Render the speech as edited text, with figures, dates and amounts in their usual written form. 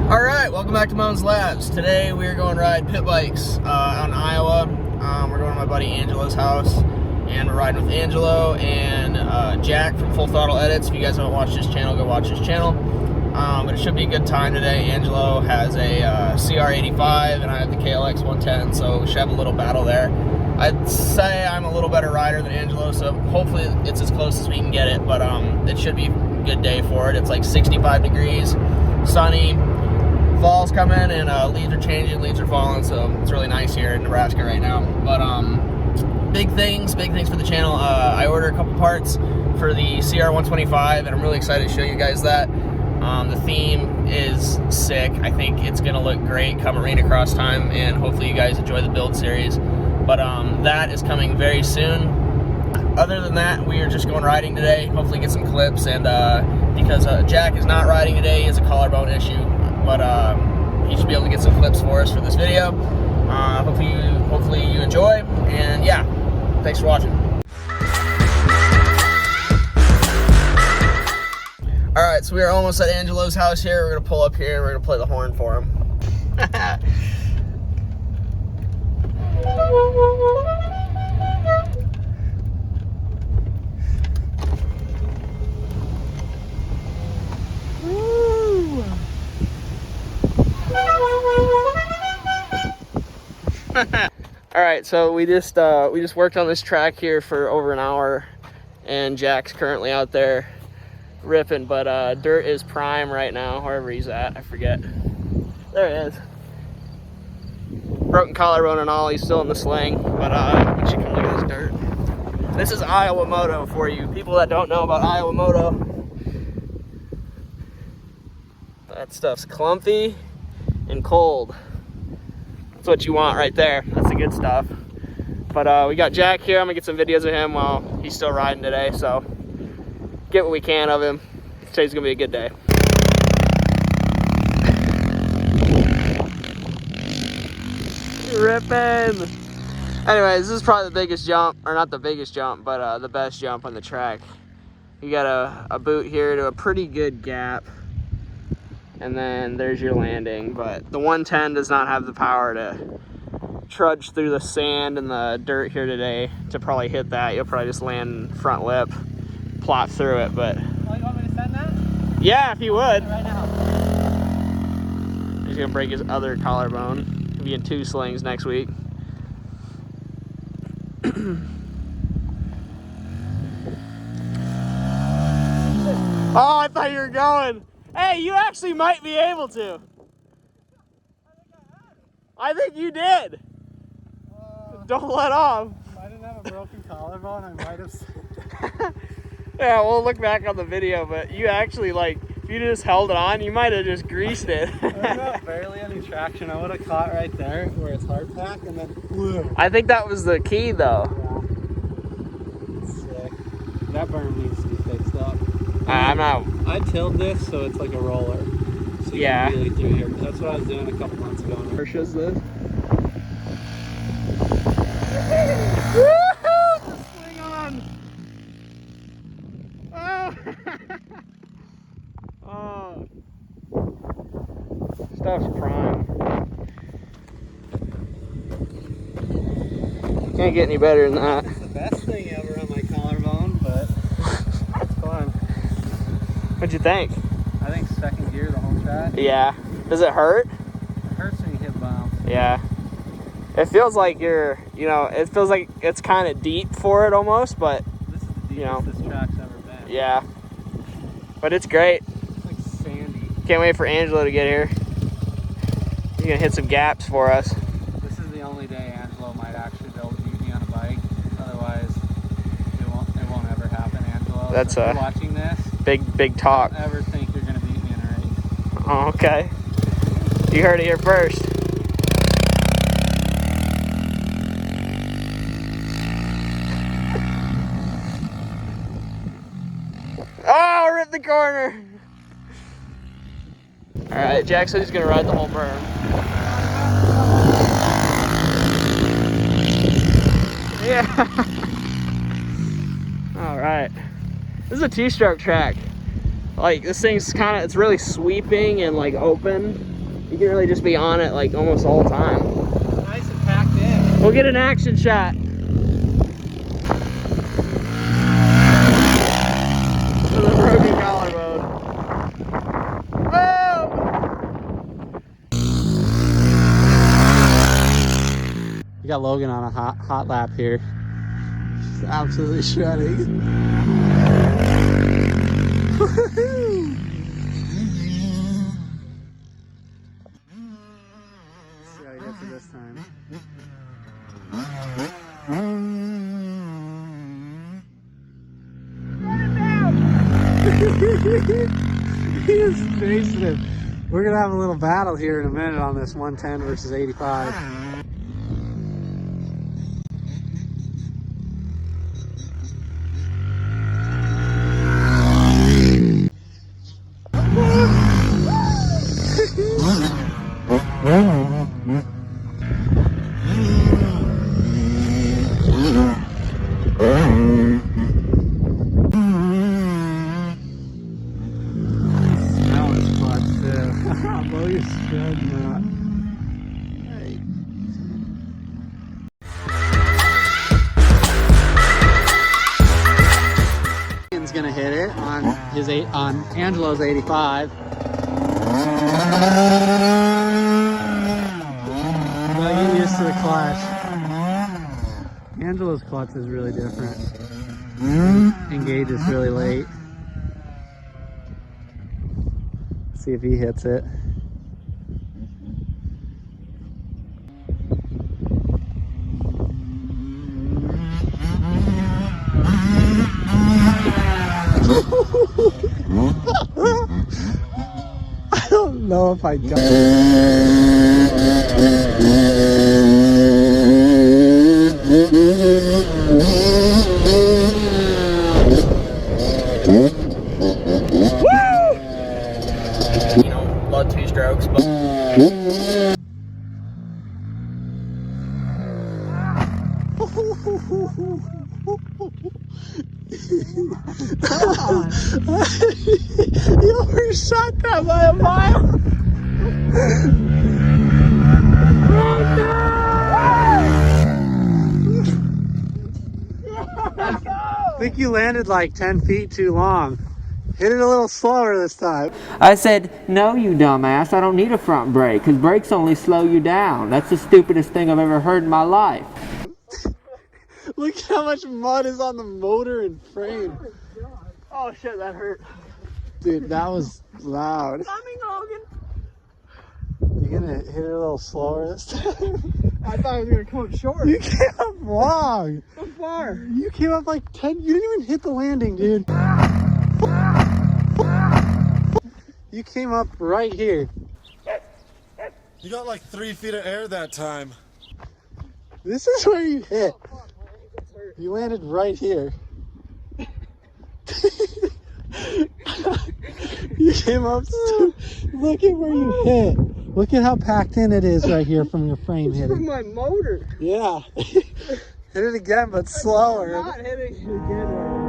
All right, welcome back to Mounds Labs. Today we are going to ride pit bikes out in Iowa. We're going to my buddy Angelo's house, and we're riding with Angelo and Jack from Full Throttle Edits. If you guys haven't watched his channel, go watch his channel. But it should be a good time today. Angelo has a CR85 and I have the KLX 110, so we should have a little battle there. I'd say I'm a little better rider than Angelo, so hopefully it's as close as we can get it, but it should be a good day for it. It's like 65 degrees, sunny, fall's coming, and leaves are changing, leaves are falling, so it's really nice here in Nebraska right now. But big things for the channel. I ordered a couple parts for the CR125, and I'm really excited to show you guys that. The theme is sick. I think it's gonna look great come arena cross time, and hopefully you guys enjoy the build series. But that is coming very soon. Other than that, we are just going riding today. Hopefully get some clips, and because Jack is not riding today, he has a collarbone issue, but he should be able to get some clips for us for this video. Hopefully you enjoy, and yeah, thanks for watching. All right, so we are almost at Angelo's house here. We're gonna pull up here. We're gonna play the horn for him. All right, so we just worked on this track here for over an hour, and Jack's currently out there ripping, but dirt is prime right now, wherever he's at. I forget. There he is. Broken collarbone and all. He's still in the sling, but you should come look at this dirt. This is Iowa Moto for you people that don't know about Iowa Moto. That stuff's clumpy and cold. That's what you want right there. That's the good stuff. But we got Jack here. I'm gonna get some videos of him while he's still riding today, so get what we can of him. Today's gonna be a good day. Ripping. Anyways, this is probably the biggest jump, or not the biggest jump, but the best jump on the track. You got a boot here to a pretty good gap, and then there's your landing. But the 110 does not have the power to trudge through the sand and the dirt here today to probably hit that. You'll probably just land front lip, plop through it. But oh, you want me to send that? yeah, if you would. Right now. He's gonna break his other collarbone. He'll be in 2 slings next week. Oh, I thought you were going. Hey, you actually might be able to. I think you did. Don't let off. If I didn't have a broken collarbone, I might have. Yeah, we'll look back on the video, but you actually, like, if you just held it on, you might have just greased it. I got barely any traction. I would have caught right there where it's hard pack, and then whoa. I think that was the key, though. Yeah. Sick. That berm needs to be fixed up. I'm not. I tilled this so it's like a roller. So you Yeah. can really through here. That's what I was doing a couple months ago. Porsches this. Swing on. Oh. Oh. Stuff's prime. Can't get any better than that. It's the best thing ever on my collarbone, but it's fun. What'd you think? I think second gear the whole track. Yeah. Does it hurt? It hurts when you hit bounce. Yeah. It feels like it feels like it's kind of deep for it almost, but This is the deepest this track's ever been. yeah. But it's great. It's like sandy. Can't wait for Angelo to get here. He's gonna hit some gaps for us. This is the only day Angelo might actually be able to beat me on a bike. Otherwise, it won't ever happen, Angelo. That's so if you're watching this, big talk. don't ever think you're gonna beat me in a race. Oh, okay. You heard it here first. Oh, rip the corner. All right, Jack said he's gonna ride the whole berm. Yeah. All right. This is a two-stroke track. Like, this thing's it's really sweeping and like open. You can really just be on it like almost all the time. Nice and packed in. We'll get an action shot. With a broken collarbone. Whoa! We got Logan on a hot lap here. He's absolutely shredding. See how he hits it this time. He is chasing him. We're gonna have a little battle here in a minute on this 110 versus 85. Gonna hit it on Angelo's 85. Gotta get used to the clutch. Angelo's clutch is really different. Engages really late. See if he hits it. I don't know if I got You know, about 2 strokes, but you overshot that by a mile. I think you landed like 10 feet too long. Hit it a little slower this time. I said, no, you dumbass, I don't need a front brake, because brakes only slow you down. That's the stupidest thing I've ever heard in my life. Look at how much mud is on the motor and frame. Oh shit, that hurt. Dude, that was loud. Coming, Logan. You gonna hit it a little slower this time? I thought I was gonna come up short. You came up long. How far? You came up like 10. You didn't even hit the landing, dude. You came up right here. You got like 3 feet of air that time. This is where you hit. You landed right here. You came up. Look at where you hit. Look at how packed in it is right here from your frame hitting. From my motor. Yeah. Hit it again, but slower. I'm not hitting it again right now.